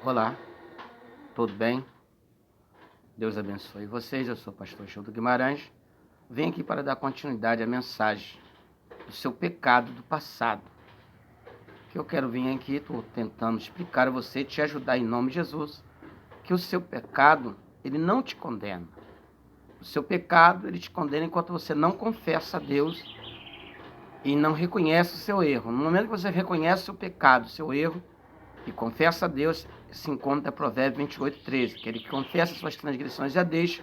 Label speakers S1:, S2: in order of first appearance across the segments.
S1: Olá, tudo bem? Deus abençoe vocês. Eu sou o pastor Gildo Guimarães. Venho aqui para dar continuidade à mensagem do seu pecado do passado. Que eu quero vir aqui, estou tentando explicar a você, te ajudar em nome de Jesus, que o seu pecado, ele não te condena. O seu pecado, ele te condena enquanto você não confessa a Deus e não reconhece o seu erro. No momento que você reconhece o seu pecado, o seu erro, e confessa a Deus, se encontra Provérbios 28:13, que ele confessa suas transgressões e a deixa,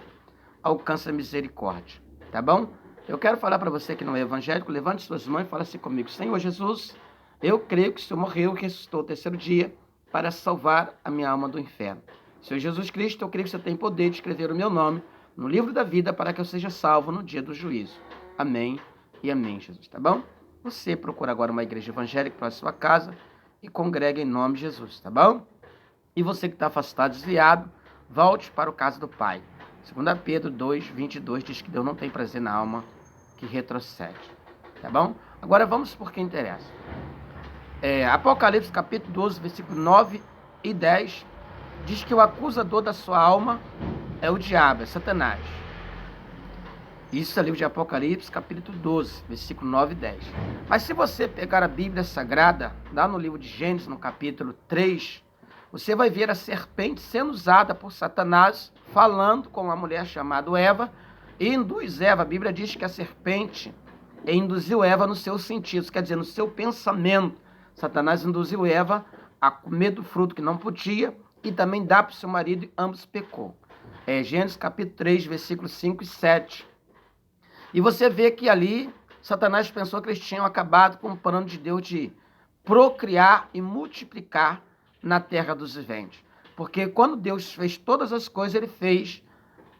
S1: alcança a misericórdia, tá bom? Eu quero falar para você que não é evangélico, levante suas mãos e fala assim comigo: Senhor Jesus, eu creio que o Senhor morreu e ressuscitou ao terceiro dia para salvar a minha alma do inferno. Senhor Jesus Cristo, eu creio que você tem poder de escrever o meu nome no livro da vida para que eu seja salvo no dia do juízo. Amém e amém, Jesus, tá bom? Você procura agora uma igreja evangélica para a sua casa e congrega em nome de Jesus, tá bom? E você que está afastado, desviado, volte para o caso do Pai. 2 Pedro 2:22 diz que Deus não tem prazer na alma que retrocede, tá bom? Agora vamos por que interessa. Apocalipse capítulo 12, versículo 9 e 10 diz que o acusador da sua alma é o diabo, é Satanás. Isso é livro de Apocalipse, capítulo 12, versículo 9 e 10. Mas se você pegar a Bíblia Sagrada, lá no livro de Gênesis, no capítulo 3, você vai ver a serpente sendo usada por Satanás, falando com uma mulher chamada Eva, e induz Eva. A Bíblia diz que a serpente induziu Eva nos seus sentidos, quer dizer, no seu pensamento. Satanás induziu Eva a comer do fruto que não podia e também dá para o seu marido e ambos pecou. Gênesis capítulo 3, versículos 5 e 7. E você vê que ali Satanás pensou que eles tinham acabado com o plano de Deus de procriar e multiplicar na terra dos viventes. Porque quando Deus fez todas as coisas, ele fez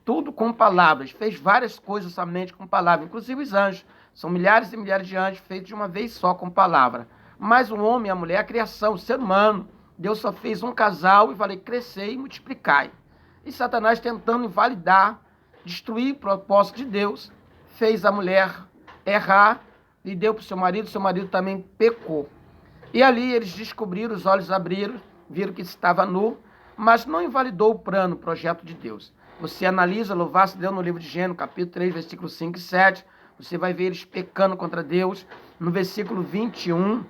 S1: tudo com palavras, fez várias coisas somente com palavras, inclusive os anjos. São milhares e milhares de anjos feitos de uma vez só com palavra. Mas o homem e a mulher, a criação, o ser humano, Deus só fez um casal e falei, crescei e multiplicai. E Satanás tentando invalidar, destruir o propósito de Deus, fez a mulher errar e deu para o seu marido também pecou. E ali eles descobriram, os olhos abriram, viram que estava nu, mas não invalidou o plano, o projeto de Deus. Você analisa, louvar-se Deus no livro de Gênesis, capítulo 3, versículos 5 e 7, você vai ver eles pecando contra Deus. No versículo 21,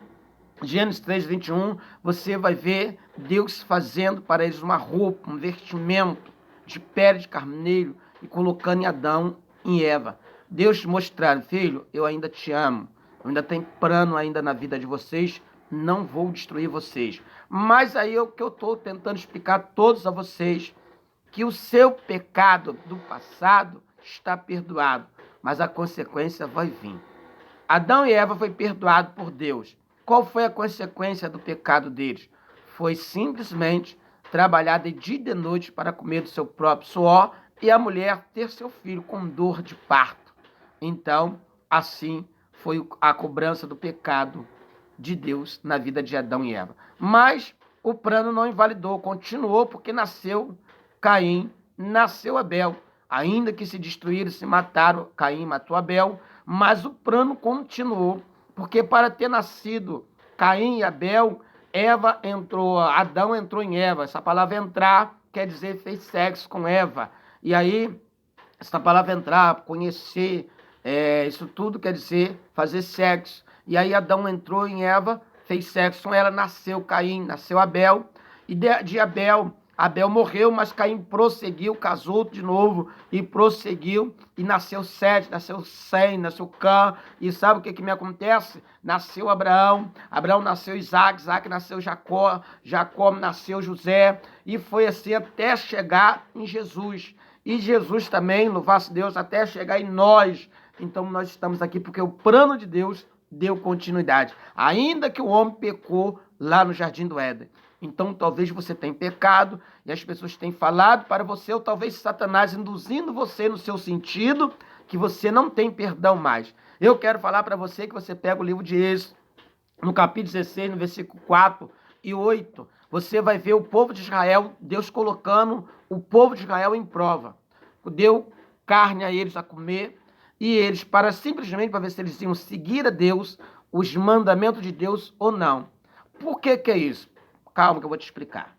S1: Gênesis 3, 21, você vai ver Deus fazendo para eles uma roupa, um vestimento de pele de carneiro e colocando em Adão e Eva. Deus mostrando, filho, eu ainda te amo, eu ainda tenho plano ainda na vida de vocês, não vou destruir vocês. Mas aí é o que eu estou tentando explicar a todos a vocês, que o seu pecado do passado está perdoado, mas a consequência vai vir. Adão e Eva foi perdoado por Deus. Qual foi a consequência do pecado deles? Foi simplesmente trabalhar de dia e de noite para comer do seu próprio suor e a mulher ter seu filho com dor de parto. Então, assim foi a cobrança do pecado de Deus na vida de Adão e Eva. Mas o plano não invalidou, continuou, porque nasceu Caim, nasceu Abel. Ainda que se destruíram, se mataram, Caim matou Abel, mas o plano continuou, porque para ter nascido Caim e Abel, Adão entrou em Eva. Essa palavra entrar quer dizer fez sexo com Eva. E aí, essa palavra entrar, conhecer, isso tudo quer dizer fazer sexo. E aí Adão entrou em Eva, fez sexo com ela, nasceu Caim, nasceu Abel. E de Abel morreu, mas Caim prosseguiu, casou de novo e prosseguiu. E nasceu Sete, nasceu Sem, nasceu Cã. E sabe o que me acontece? Nasceu Abraão, Abraão nasceu Isaac, Isaac nasceu Jacó, Jacó nasceu José. E foi assim até chegar em Jesus. E Jesus também, louvasse Deus, até chegar em nós. Então nós estamos aqui porque o plano de Deus deu continuidade. Ainda que o homem pecou lá no Jardim do Éden. Então talvez você tenha pecado e as pessoas tenham falado para você, ou talvez Satanás induzindo você no seu sentido, que você não tem perdão mais. Eu quero falar para você que você pega o livro de Êxodo, no capítulo 16, no versículo 4 e 8, você vai ver o povo de Israel, Deus colocando o povo de Israel em prova. Deu carne a eles a comer, e eles, simplesmente para ver se eles iam seguir a Deus, os mandamentos de Deus ou não. Por que é isso? Calma que eu vou te explicar.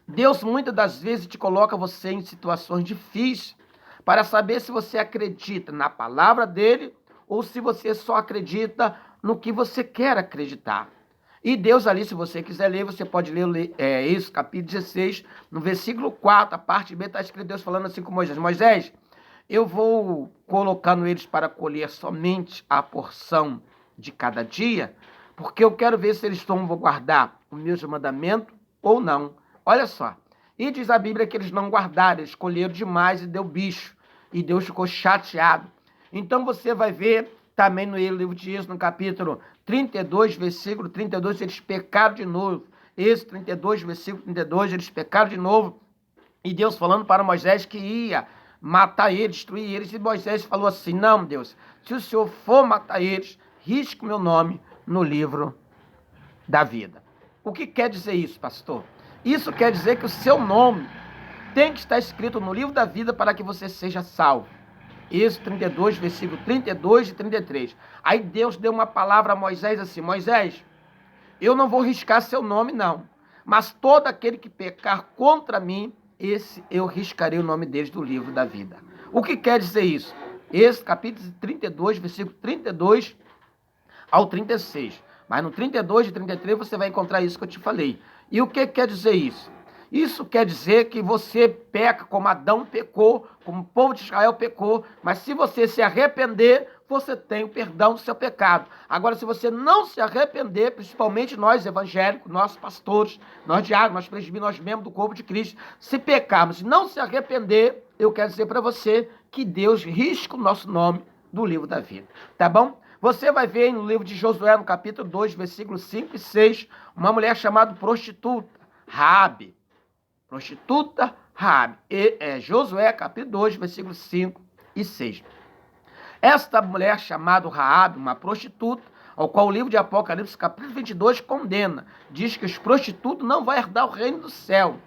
S1: Deus muitas das vezes te coloca você em situações difíceis para saber se você acredita na palavra dele ou se você só acredita no que você quer acreditar. E Deus ali, se você quiser ler, você pode ler isso, capítulo 16, no versículo 4, a parte B, está escrito Deus falando assim com Moisés. Moisés, eu vou colocando eles para colher somente a porção de cada dia, porque eu quero ver se eles vão guardar o meu mandamento ou não. Olha só. E diz a Bíblia que eles não guardaram, eles colheram demais e deu bicho. E Deus ficou chateado. Então você vai ver também no livro de Êxodo, no capítulo 32, versículo 32, eles pecaram de novo. Êxodo 32, versículo 32, eles pecaram de novo. E Deus falando para Moisés que ia matar eles, destruir eles. E Moisés falou assim, não, Deus, se o Senhor for matar eles, risque o meu nome no livro da vida. O que quer dizer isso, pastor? Isso quer dizer que o seu nome tem que estar escrito no livro da vida para que você seja salvo. Êxodo 32, versículo 32 e 33. Aí Deus deu uma palavra a Moisés assim, Moisés, eu não vou riscar seu nome não, mas todo aquele que pecar contra mim, esse eu riscarei o nome deles do livro da vida. O que quer dizer isso? Esse capítulo 32, versículo 32 ao 36. Mas no 32 e 33 você vai encontrar isso que eu te falei. E o que quer dizer isso? Isso quer dizer que você peca como Adão pecou, como o povo de Israel pecou, mas se você se arrepender, você tem o perdão do seu pecado. Agora, se você não se arrepender, principalmente nós evangélicos, nós pastores, nós diáconos, nós presbíteros, nós membros do corpo de Cristo, se pecarmos e não se arrepender, eu quero dizer para você que Deus risca o nosso nome do livro da vida. Tá bom? Você vai ver no livro de Josué, no capítulo 2, versículos 5 e 6, uma mulher chamada prostituta, Raabe. Prostituta Raabe. Josué, capítulo 2, versículos 5 e 6. Esta mulher chamada Raabe, uma prostituta, ao qual o livro de Apocalipse, capítulo 22, condena. Diz que os prostitutos não vão herdar o reino do céu.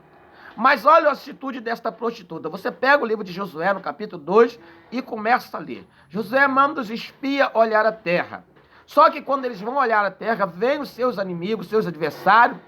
S1: Mas olha a atitude desta prostituta. Você pega o livro de Josué, no capítulo 2, e começa a ler. Josué manda os espias olhar a terra. Só que quando eles vão olhar a terra, vêm os seus inimigos, seus adversários,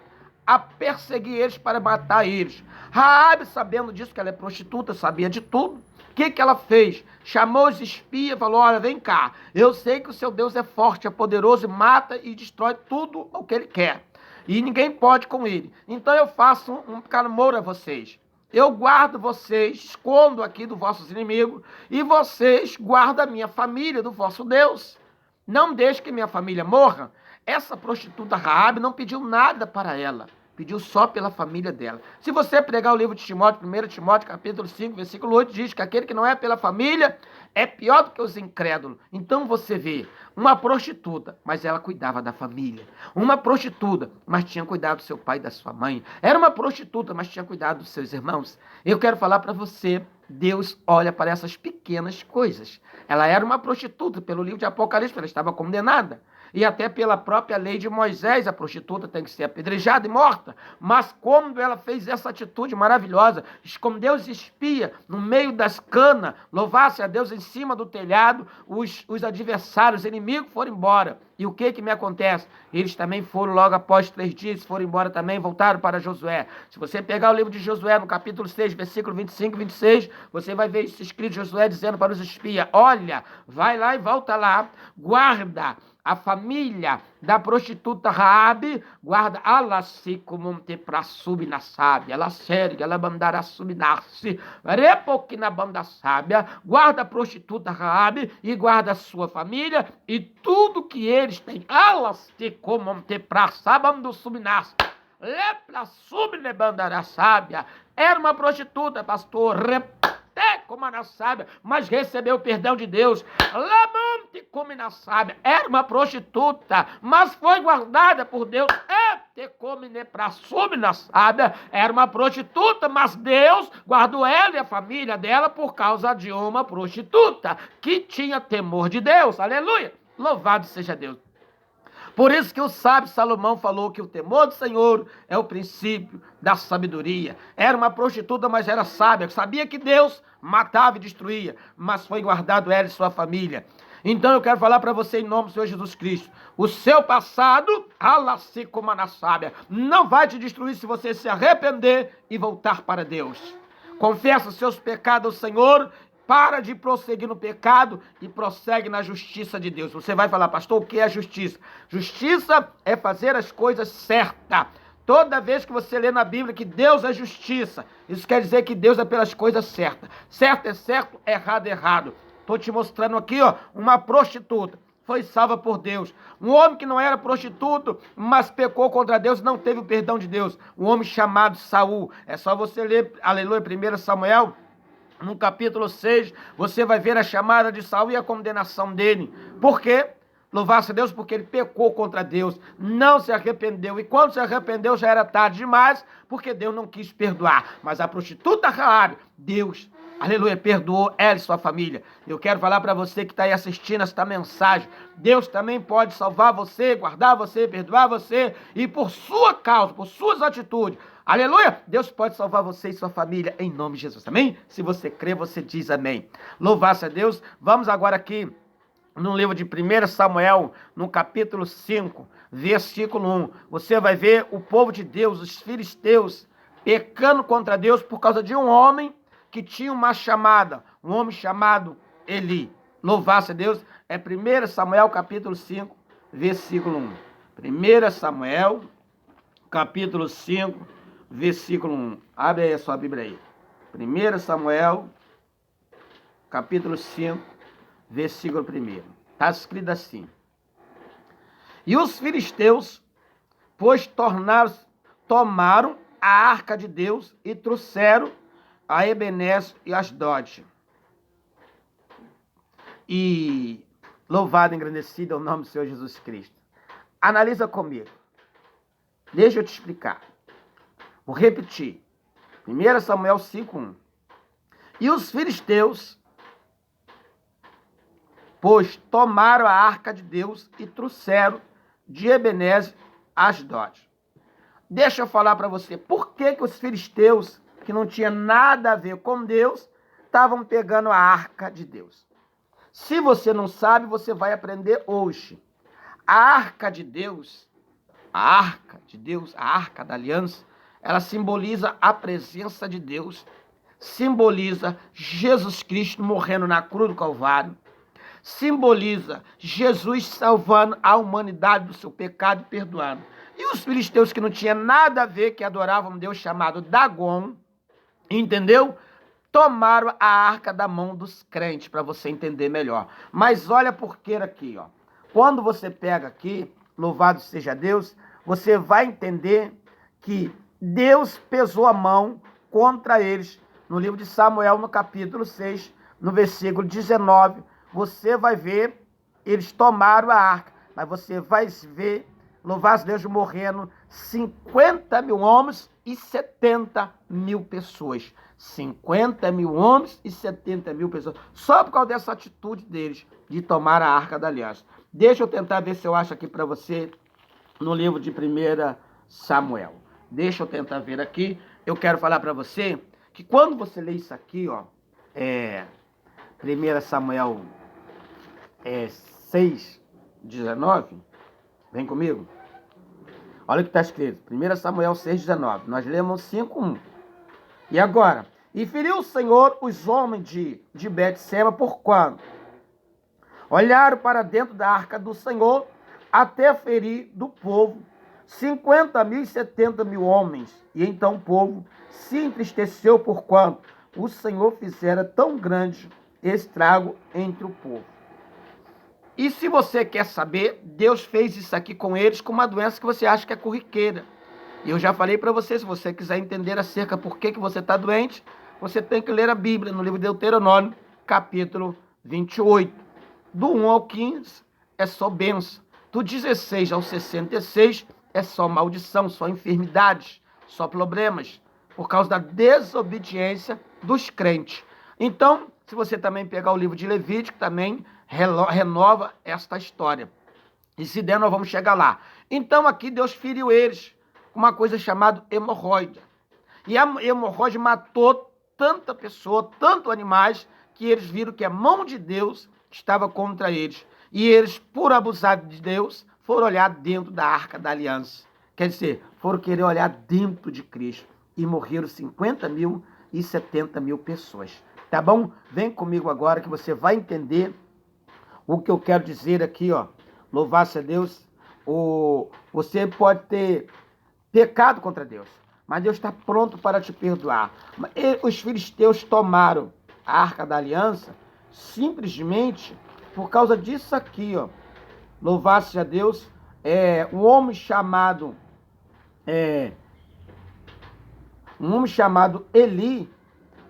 S1: a perseguir eles para matar eles. Raabe, sabendo disso, que ela é prostituta, sabia de tudo. O que ela fez? Chamou os espias e falou, olha, vem cá. Eu sei que o seu Deus é forte, é poderoso, e mata e destrói tudo o que ele quer. E ninguém pode com ele. Então eu faço um clamor a vocês. Eu guardo vocês, escondo aqui dos vossos inimigos, e vocês guardam a minha família do vosso Deus. Não deixe que minha família morra. Essa prostituta Raabe não pediu nada para ela. Pediu só pela família dela. Se você pregar o livro de Timóteo, 1 Timóteo, capítulo 5, versículo 8, diz que aquele que não é pela família é pior do que os incrédulos. Então você vê uma prostituta, mas ela cuidava da família. Uma prostituta, mas tinha cuidado do seu pai e da sua mãe. Era uma prostituta, mas tinha cuidado dos seus irmãos. Eu quero falar para você, Deus olha para essas pequenas coisas. Ela era uma prostituta, pelo livro de Apocalipse, ela estava condenada. E até pela própria lei de Moisés, a prostituta tem que ser apedrejada e morta. Mas como ela fez essa atitude maravilhosa, escondeu os espias no meio das canas, louvasse a Deus em cima do telhado, os adversários, os inimigos foram embora. E o que me acontece? Eles também foram logo após 3 dias, foram embora também, voltaram para Josué. Se você pegar o livro de Josué, no capítulo 6, versículo 25 e 26, você vai ver isso escrito, Josué dizendo para os espias, olha, vai lá e volta lá, guarda a família da prostituta Raabe, guarda ela se como te pra subir na sábia, ela sergue, ela mandará subir-se, repoque na banda sábia, guarda a prostituta Raabe e guarda a sua família e tudo que eles têm, ela se como te pra sábando subir-se. Lepra subir bandará sábia. Era uma prostituta, pastor, como na sábia, mas recebeu o perdão de Deus. Lamante como na sábia. Era uma prostituta, mas foi guardada por Deus. Te come para subir na sábia. Era uma prostituta, mas Deus guardou ela e a família dela por causa de uma prostituta que tinha temor de Deus. Aleluia! Louvado seja Deus. Por isso que o sábio Salomão falou que o temor do Senhor é o princípio da sabedoria. Era uma prostituta, mas era sábia. Sabia que Deus matava e destruía, mas foi guardado ela e sua família. Então eu quero falar para você em nome do Senhor Jesus Cristo. O seu passado Não vai te destruir se você se arrepender e voltar para Deus. Confessa os seus pecados ao Senhor, para de prosseguir no pecado e prossegue na justiça de Deus. Você vai falar, pastor, o que é justiça? Justiça é fazer as coisas certas. Toda vez que você lê na Bíblia que Deus é justiça, isso quer dizer que Deus é pelas coisas certas. Certo é certo, errado é errado. Estou te mostrando aqui, uma prostituta foi salva por Deus. Um homem que não era prostituto, mas pecou contra Deus, não teve o perdão de Deus. Um homem chamado Saul. É só você ler, aleluia, 1 Samuel, no capítulo 6, você vai ver a chamada de Saul e a condenação dele. Por quê? Louvar-se a Deus porque ele pecou contra Deus, não se arrependeu. E quando se arrependeu já era tarde demais, porque Deus não quis perdoar. Mas a prostituta Raabe, Deus, aleluia, perdoou ela e sua família. Eu quero falar para você que está aí assistindo esta mensagem. Deus também pode salvar você, guardar você, perdoar você. E por sua causa, por suas atitudes, aleluia, Deus pode salvar você e sua família em nome de Jesus, amém? Se você crê, você diz amém. Louvar-se a Deus. Vamos agora aqui no livro de 1 Samuel, no capítulo 5, versículo 1. Você vai ver o povo de Deus, os filisteus, pecando contra Deus por causa de um homem que tinha uma chamada, um homem chamado Eli. Louvar-se a Deus. É 1 Samuel, capítulo 5, versículo 1. 1 Samuel, capítulo 5, versículo 1. Abre aí a sua Bíblia aí. 1 Samuel, capítulo 5, versículo 1. Está escrito assim. E os filisteus, pois tomaram a arca de Deus e trouxeram a Ebenezer e Asdod. E louvado e engrandecido é o nome do Senhor Jesus Cristo. Analisa comigo. Deixa eu te explicar. Vou repetir. 1 Samuel 5:1. E os filisteus, pois tomaram a arca de Deus e trouxeram de Ebenezer a Asdod. Deixa eu falar para você, por que os filisteus, que não tinha nada a ver com Deus, estavam pegando a arca de Deus? Se você não sabe, você vai aprender hoje. A arca de Deus, a arca da aliança, ela simboliza a presença de Deus, simboliza Jesus Cristo morrendo na cruz do Calvário, simboliza Jesus salvando a humanidade do seu pecado e perdoando. E os filisteus que não tinham nada a ver, que adoravam um Deus chamado Dagon, entendeu? Tomaram a arca da mão dos crentes, para você entender melhor. Mas olha por que aqui, ó. Quando você pega aqui, louvado seja Deus, você vai entender que Deus pesou a mão contra eles. No livro de Samuel, no capítulo 6, no versículo 19, você vai ver, eles tomaram a arca, mas você vai ver, louvado Deus, morrendo 50 mil homens e 70 mil pessoas. 50 mil homens e 70 mil pessoas, só por causa dessa atitude deles, de tomar a arca da aliança. Deixa eu tentar ver se eu acho aqui para você, no livro de 1 Samuel. Deixa eu tentar ver aqui. Eu quero falar para você que quando você lê isso aqui, ó, 1 Samuel 6:19, vem comigo. Olha o que está escrito, 1 Samuel 6:19, nós lemos 5:1. E agora, e feriu o Senhor os homens de Betseba por quanto olharam para dentro da arca do Senhor, até ferir do povo 50 mil e 70 mil homens. E então o povo se entristeceu por quanto o Senhor fizera tão grande estrago entre o povo. E se você quer saber, Deus fez isso aqui com eles com uma doença que você acha que é corriqueira. E eu já falei para você, se você quiser entender acerca por que você está doente, você tem que ler a Bíblia no livro de Deuteronômio, capítulo 28. Do 1 ao 15 é só bênção. Do 16 ao 66 é só maldição, só enfermidades, só problemas, por causa da desobediência dos crentes. Então, se você também pegar o livro de Levítico, também renova esta história. E se der, nós vamos chegar lá. Então, aqui Deus feriu eles com uma coisa chamada hemorroide. E a hemorroide matou tanta pessoa, tanto animais, que eles viram que a mão de Deus estava contra eles. E eles, por abusar de Deus, foram olhar dentro da Arca da Aliança. Quer dizer, foram querer olhar dentro de Cristo. E morreram 50.000 e 70.000 pessoas. Tá bom? Vem comigo agora que você vai entender o que eu quero dizer aqui, ó. Louvado seja Deus. Você pode ter pecado contra Deus, mas Deus está pronto para te perdoar. Os filisteus tomaram a Arca da Aliança simplesmente por causa disso aqui, ó. Louvado seja Deus. Um homem chamado Eli,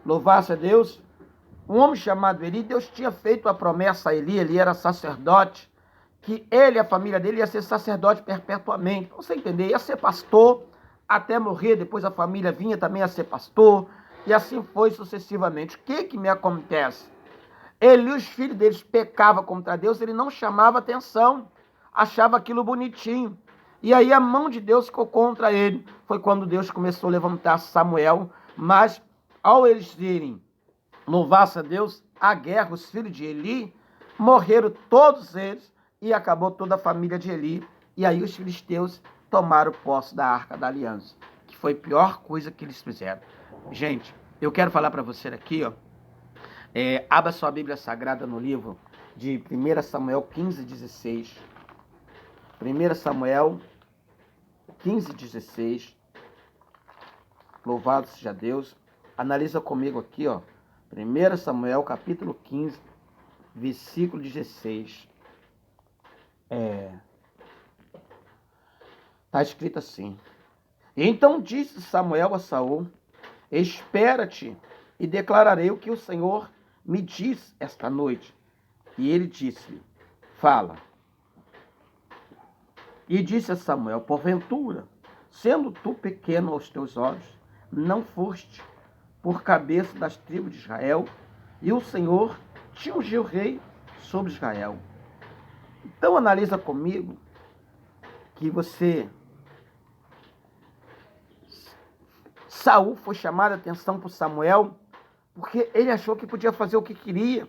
S1: louvado seja Deus. Um homem chamado Eli, Deus tinha feito a promessa a Eli era sacerdote, que ele e a família dele ia ser sacerdote perpetuamente. Pra você entender, ia ser pastor até morrer, depois a família vinha também a ser pastor, e assim foi sucessivamente. O que me acontece? Ele e os filhos deles pecavam contra Deus, ele não chamava atenção, achava aquilo bonitinho. E aí a mão de Deus ficou contra ele. Foi quando Deus começou a levantar Samuel, mas ao eles irem, louvar-se a Deus, a guerra, os filhos de Eli, morreram todos eles, e acabou toda a família de Eli. E aí os filisteus tomaram posse da Arca da Aliança, que foi a pior coisa que eles fizeram. Gente, eu quero falar para você aqui, ó. Abra sua Bíblia Sagrada no livro de 1 Samuel 15:16. 1 Samuel 15:16. Louvado seja Deus. Analisa comigo aqui, ó. 1 Samuel capítulo 15, versículo 16. Está escrito assim: Então disse Samuel a Saul: Espera-te e declararei o que o Senhor me diz esta noite. E ele disse-lhe: Fala. E disse a Samuel: Porventura, sendo tu pequeno aos teus olhos, não foste por cabeça das tribos de Israel, e o Senhor te ungiu rei sobre Israel. Então analisa comigo que Saul foi chamar a atenção por Samuel porque ele achou que podia fazer o que queria.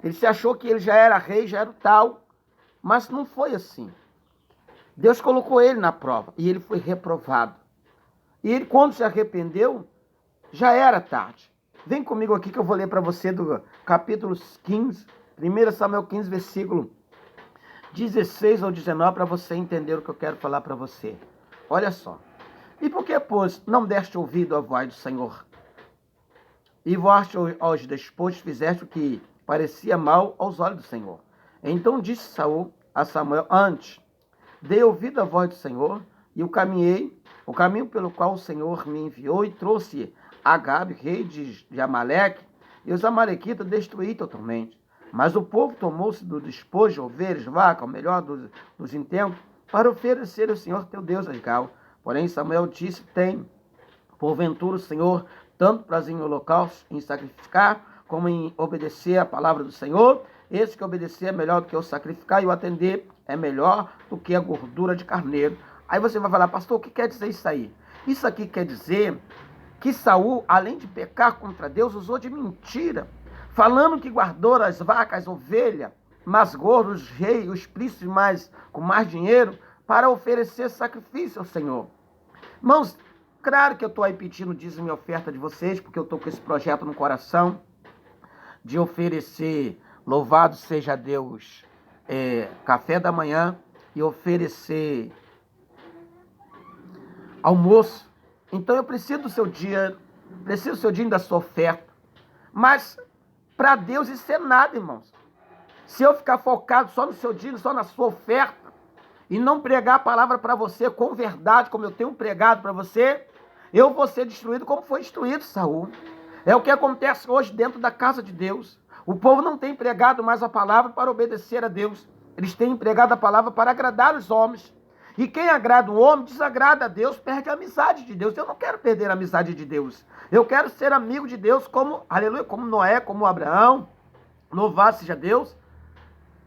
S1: Ele se achou que ele já era rei, já era o tal, mas não foi assim. Deus colocou ele na prova e ele foi reprovado. E ele, quando se arrependeu, já era tarde. Vem comigo aqui que eu vou ler para você do capítulo 15, 1 Samuel 15, versículo 16 ou 19, para você entender o que eu quero falar para você. Olha só. E por que, pois, não deste ouvido à voz do Senhor? E voaste aos despojos, fizeste o que parecia mal aos olhos do Senhor. Então disse Saul a Samuel: Antes, dei ouvido à voz do Senhor, e o caminho pelo qual o Senhor me enviou, e trouxe Agabe, rei de Amaleque, e os amalequitas destruí totalmente. Mas o povo tomou-se do despojo, ovelhas, vaca, o melhor dos intentos, para oferecer ao Senhor teu Deus a Gilgal. Porém Samuel disse: Tem, porventura, o Senhor tanto prazer em holocausto, em sacrificar, como em obedecer a palavra do Senhor? Esse que obedecer é melhor do que o sacrificar, e o atender é melhor do que a gordura de carneiro. Aí você vai falar: pastor, o que quer dizer isso aí? Isso aqui quer dizer que Saul, além de pecar contra Deus, usou de mentira, falando que guardou as vacas, as ovelhas, mais gordos, os reis, os príncipes com mais dinheiro, para oferecer sacrifício ao Senhor. Irmãos, claro que eu estou aí pedindo dízimo e oferta de vocês, porque eu estou com esse projeto no coração, de oferecer, louvado seja Deus, café da manhã, e oferecer almoço. Então eu preciso do seu dinheiro, preciso do seu dinheiro, da sua oferta. Mas para Deus isso é nada, irmãos. Se eu ficar focado só no seu dinheiro, só na sua oferta, e não pregar a palavra para você com verdade, como eu tenho pregado para você, eu vou ser destruído como foi destruído Saul. É o que acontece hoje dentro da casa de Deus. O povo não tem pregado mais a palavra para obedecer a Deus. Eles têm pregado a palavra para agradar os homens. E quem agrada o homem, desagrada a Deus, perde a amizade de Deus. Eu não quero perder a amizade de Deus. Eu quero ser amigo de Deus como, aleluia, como Noé, como Abraão. Louvado seja Deus.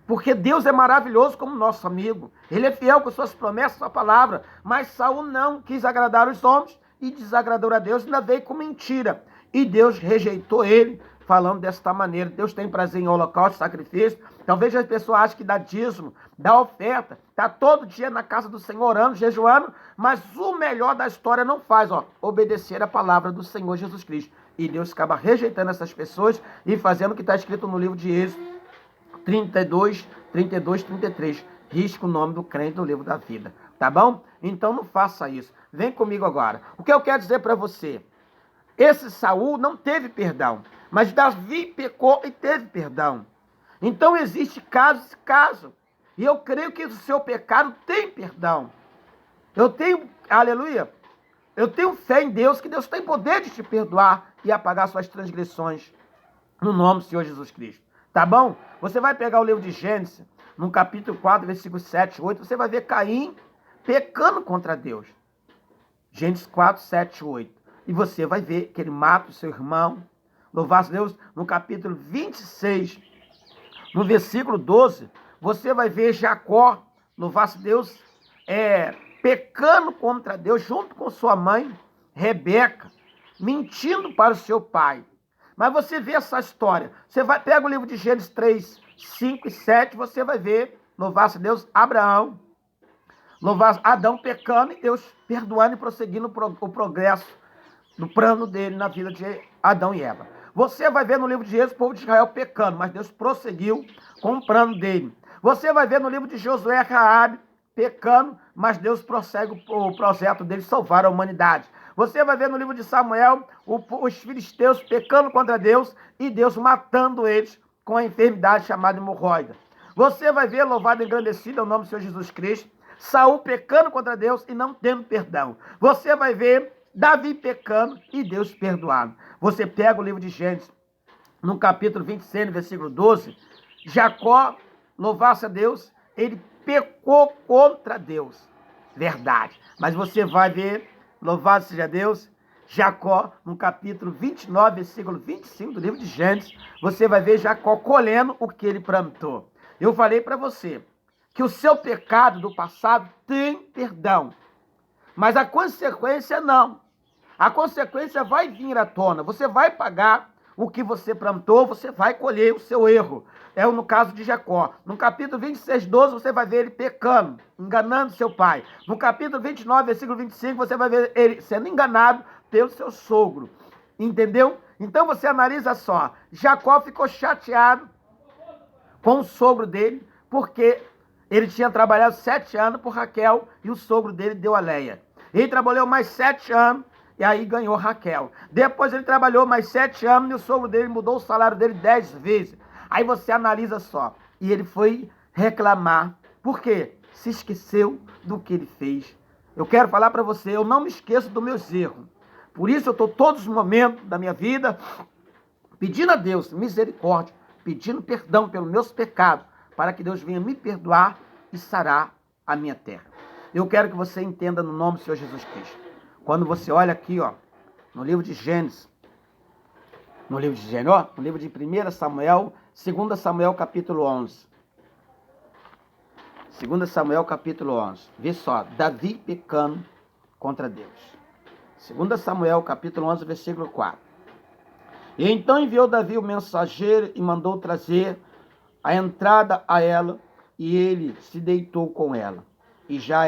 S1: Porque Deus é maravilhoso como nosso amigo. Ele é fiel com suas promessas, sua palavra. Mas Saul não quis agradar os homens e desagradou a Deus, ainda veio com mentira. E Deus rejeitou ele, falando desta maneira. Deus tem prazer em holocausto, sacrifício. Talvez as pessoas achem que dá dízimo, dá oferta, está todo dia na casa do Senhor orando, jejuando, mas o melhor da história não faz, obedecer a palavra do Senhor Jesus Cristo. E Deus acaba rejeitando essas pessoas e fazendo o que está escrito no livro de Êxodo 32, 33. Risca o nome do crente no livro da vida, tá bom? Então não faça isso. Vem comigo agora. O que eu quero dizer para você? Esse Saul não teve perdão, mas Davi pecou e teve perdão. Então existe caso e caso. E eu creio que o seu pecado tem perdão. Eu tenho, aleluia, eu tenho fé em Deus, que Deus tem poder de te perdoar e apagar suas transgressões no nome do Senhor Jesus Cristo. Tá bom? Você vai pegar o livro de Gênesis, no capítulo 4, versículos 7 e 8, você vai ver Caim pecando contra Deus. Gênesis 4, 7 e 8. E você vai ver que ele mata o seu irmão. Louvado Deus, no capítulo 26, no versículo 12, você vai ver Jacó, louvado Deus, pecando contra Deus, junto com sua mãe, Rebeca, mentindo para o seu pai. Mas você vê essa história. Você vai, pega o livro de Gênesis 3, 5 e 7, você vai ver, louvado Deus, Abraão, louvado Adão pecando e Deus perdoando e prosseguindo o progresso do plano dele na vida de Adão e Eva. Você vai ver no livro de Êxodo o povo de Israel pecando, mas Deus prosseguiu com o plano dele. Você vai ver no livro de Josué Raabe pecando, mas Deus prossegue o projeto dele de salvar a humanidade. Você vai ver no livro de Samuel os filisteus pecando contra Deus e Deus matando eles com a enfermidade chamada hemorroida. Você vai ver, louvado e engrandecido é o nome do Senhor Jesus Cristo, Saul pecando contra Deus e não tendo perdão. Você vai ver Davi pecando e Deus perdoando. Você pega o livro de Gênesis, no capítulo 26, versículo 12, Jacó, louvado a Deus, ele pecou contra Deus. Verdade. Mas você vai ver, louvado seja Deus, Jacó, no capítulo 29, versículo 25 do livro de Gênesis, você vai ver Jacó colhendo o que ele plantou. Eu falei para você que o seu pecado do passado tem perdão, mas a consequência não. A consequência vai vir à tona. Você vai pagar o que você plantou, você vai colher o seu erro. É no caso de Jacó. No capítulo 26, 12, você vai ver ele pecando, enganando seu pai. No capítulo 29, versículo 25, você vai ver ele sendo enganado pelo seu sogro. Entendeu? Então você analisa só. Jacó ficou chateado com o sogro dele, porque ele tinha trabalhado 7 anos por Raquel e o sogro dele deu a Leia. Ele trabalhou mais 7 anos e aí ganhou Raquel. Depois ele trabalhou mais 7 anos e o sogro dele mudou o salário dele 10 vezes. Aí você analisa só. E ele foi reclamar. Por quê? Se esqueceu do que ele fez. Eu quero falar para você, eu não me esqueço dos meus erros. Por isso eu estou todos os momentos da minha vida pedindo a Deus misericórdia, pedindo perdão pelos meus pecados, para que Deus venha me perdoar e sarar a minha terra. Eu quero que você entenda no nome do Senhor Jesus Cristo. Quando você olha aqui, no livro de Gênesis, no livro de 1 Samuel, 2 Samuel capítulo 11. 2 Samuel capítulo 11. Vê só, Davi pecando contra Deus. 2 Samuel capítulo 11, versículo 4. E então enviou Davi o mensageiro e mandou trazer a entrada a ela, e ele se deitou com ela. E já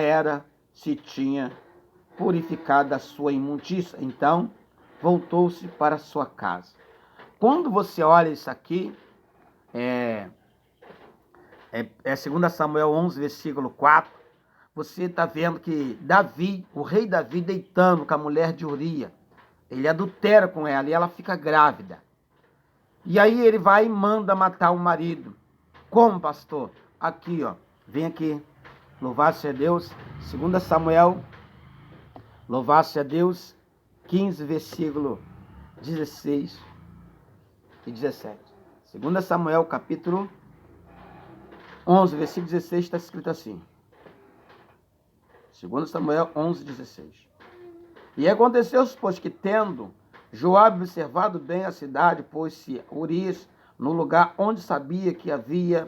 S1: se tinha purificado da sua imundícia. Então voltou-se para sua casa. Quando você olha isso aqui, é 2 Samuel 11, versículo 4, você está vendo que Davi, o rei Davi, deitando com a mulher de Uria, ele adultera com ela e ela fica grávida. E aí ele vai e manda matar o marido. Como, pastor? Aqui, vem aqui. Louvado seja Deus. 2 Samuel, louvado seja Deus, 15, versículo 16 e 17. 2 Samuel, capítulo 11, versículo 16, está escrito assim. 2 Samuel 11, 16. E aconteceu, pois, que tendo Joabe observado bem a cidade, pôs-se Urias no lugar onde sabia que havia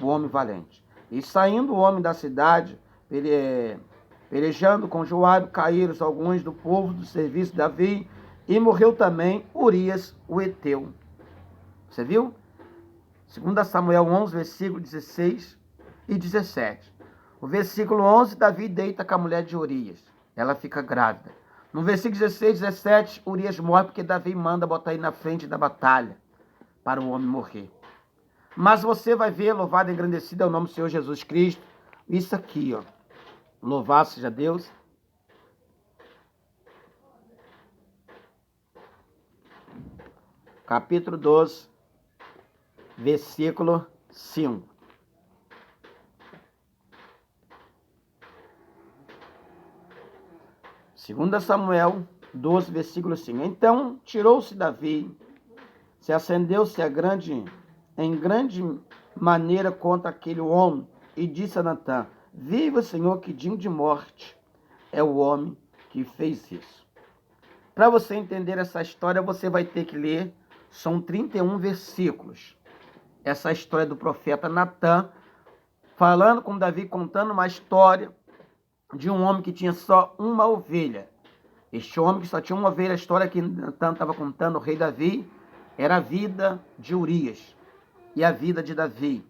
S1: o homem valente. E saindo o homem da cidade, pelejando com Joabe, caíram alguns do povo do serviço de Davi, e morreu também Urias, o Heteu. Você viu? 2 Samuel 11, versículo 16 e 17. O versículo 11, Davi deita com a mulher de Urias. Ela fica grávida. No versículo 16 e 17, Urias morre porque Davi manda botar ele na frente da batalha para o homem morrer. Mas você vai ver, louvado e engrandecido é o nome do Senhor Jesus Cristo. Isso aqui, ó. Louvado seja Deus. Capítulo 12, versículo 5. Segunda Samuel 12, versículo 5. Então tirou-se Davi, se acendeu-se em grande maneira contra aquele homem, e disse a Natã: viva o Senhor, que digno de morte é o homem que fez isso. Para você entender essa história, você vai ter que ler, são 31 versículos. Essa história do profeta Natã, falando com Davi, contando uma história de um homem que tinha só uma ovelha. Este homem que só tinha uma ovelha, a história que Natã estava contando, o rei Davi, era a vida de Urias e a vida de Davi.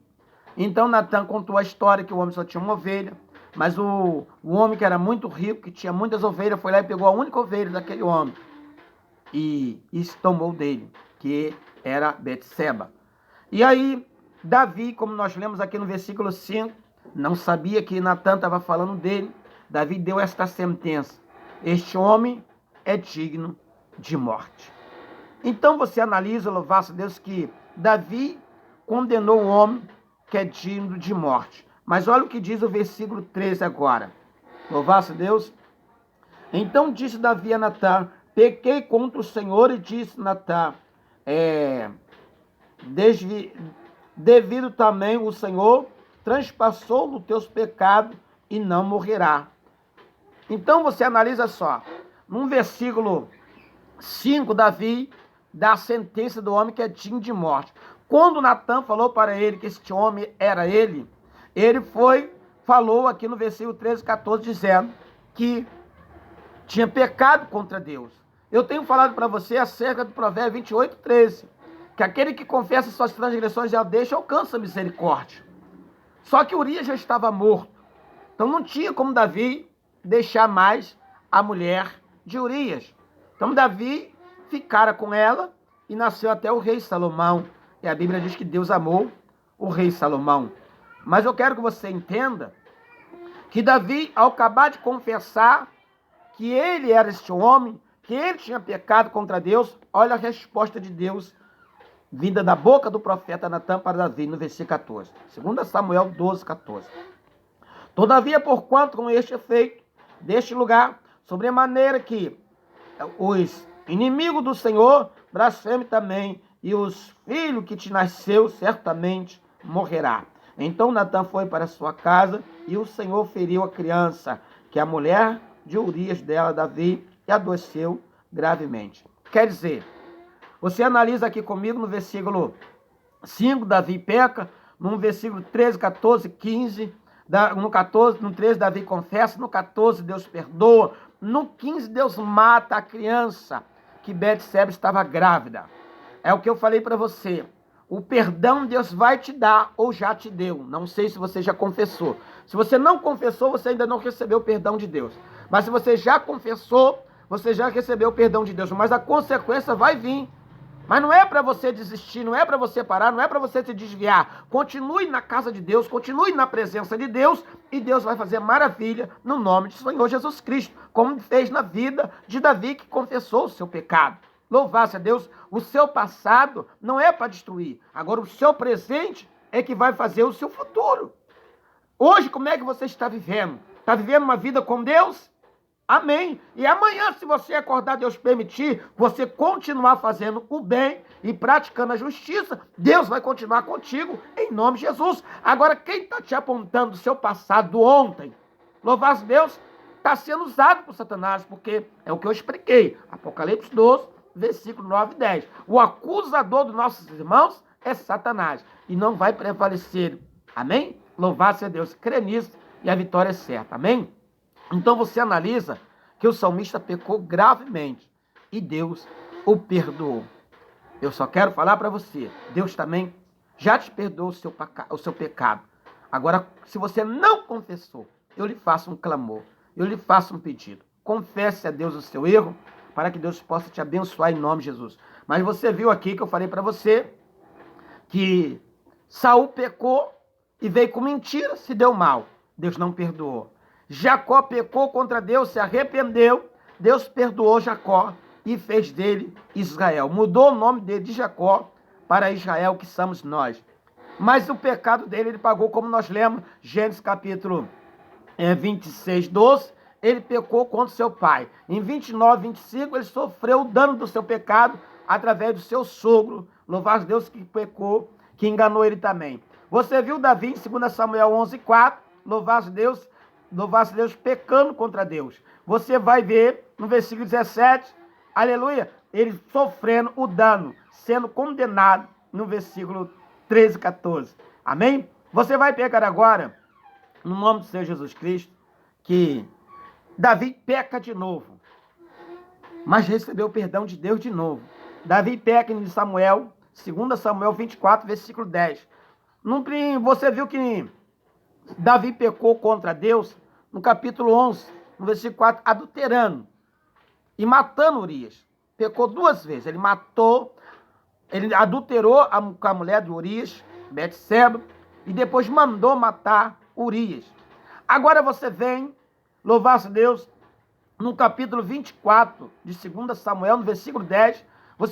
S1: Então Natã contou a história que o homem só tinha uma ovelha, mas o homem que era muito rico, que tinha muitas ovelhas, foi lá e pegou a única ovelha daquele homem e se tomou dele, que era Betseba. E aí Davi, como nós lemos aqui no versículo 5, não sabia que Natã estava falando dele. Davi deu esta sentença: este homem é digno de morte. Então você analisa, louvasse Deus, que Davi condenou o homem que é digno de morte. Mas olha o que diz o versículo 13 agora. Louvasse Deus. Então disse Davi a Natã: pequei contra o Senhor, e disse Natã: devido também o Senhor transpassou os teus pecados e não morrerá. Então você analisa só, no versículo 5, Davi dá a sentença do homem que é digno de morte. Quando Natã falou para ele que este homem era ele falou aqui no versículo 13 e 14, dizendo que tinha pecado contra Deus. Eu tenho falado para você acerca do provérbio 28, 13, que aquele que confessa suas transgressões e a deixa alcança misericórdia. Só que Urias já estava morto, então não tinha como Davi deixar mais a mulher de Urias. Então Davi ficara com ela e nasceu até o rei Salomão. E a Bíblia diz que Deus amou o rei Salomão. Mas eu quero que você entenda que Davi, ao acabar de confessar que ele era este homem, que ele tinha pecado contra Deus, olha a resposta de Deus vinda da boca do profeta Natã para Davi, no versículo 14. 2 Samuel 12, 14. Todavia, porquanto com este efeito deste lugar, sobremaneira que os inimigos do Senhor blasfemem também, e os filhos que te nasceu certamente morrerá. Então Natã foi para sua casa, e o Senhor feriu a criança, que é a mulher de Urias dela, Davi, e adoeceu gravemente. Quer dizer, você analisa aqui comigo no versículo 5, Davi peca, no versículo 13, 14, 15, no 13 Davi confessa, no 14 Deus perdoa, no 15 Deus mata a criança, que Betseba estava grávida. É o que eu falei para você. O perdão Deus vai te dar ou já te deu. Não sei se você já confessou. Se você não confessou, você ainda não recebeu o perdão de Deus. Mas se você já confessou, você já recebeu o perdão de Deus. Mas a consequência vai vir. Mas não é para você desistir, não é para você parar, não é para você se desviar. Continue na casa de Deus, continue na presença de Deus, e Deus vai fazer maravilha no nome do Senhor Jesus Cristo, como fez na vida de Davi, que confessou o seu pecado. Louvado a Deus, o seu passado não é para destruir. Agora o seu presente é que vai fazer o seu futuro. Hoje, como é que você está vivendo? Está vivendo uma vida com Deus? Amém. E amanhã, se você acordar, Deus permitir, você continuar fazendo o bem e praticando a justiça, Deus vai continuar contigo, em nome de Jesus. Agora, quem está te apontando o seu passado do ontem, louvado a Deus, está sendo usado por Satanás, porque é o que eu expliquei. Apocalipse 12, versículo 9 e 10. O acusador dos nossos irmãos é Satanás, e não vai prevalecer. Amém? Louvado seja Deus. Crê nisso e a vitória é certa. Amém? Então você analisa que o salmista pecou gravemente e Deus o perdoou. Eu só quero falar para você, Deus também já te perdoou o seu pecado. Agora, se você não confessou, eu lhe faço um clamor, eu lhe faço um pedido. Confesse a Deus o seu erro, para que Deus possa te abençoar em nome de Jesus. Mas você viu aqui que eu falei para você que Saul pecou e veio com mentira, se deu mal. Deus não perdoou. Jacó pecou contra Deus, se arrependeu. Deus perdoou Jacó e fez dele Israel. Mudou o nome dele de Jacó para Israel, que somos nós. Mas o pecado dele, ele pagou, como nós lemos, Gênesis capítulo 26, 12, ele pecou contra seu pai. Em 29, 25, ele sofreu o dano do seu pecado através do seu sogro. Louvado Deus que pecou, que enganou ele também. Você viu Davi em 2 Samuel 11, 4, louvado Deus pecando contra Deus. Você vai ver no versículo 17, aleluia, ele sofrendo o dano, sendo condenado no versículo 13, 14. Amém? Você vai pegar agora, no nome do Senhor Jesus Cristo, que Davi peca de novo, mas recebeu o perdão de Deus de novo. Davi peca em Samuel, 2 Samuel 24, versículo 10. Você viu que Davi pecou contra Deus no capítulo 11, no versículo 4, adulterando e matando Urias. Pecou duas vezes. Ele adulterou com a mulher de Urias, Betseba, e depois mandou matar Urias. Agora você vem, louvar-se Deus, no capítulo 24 de 2 Samuel, no versículo 10,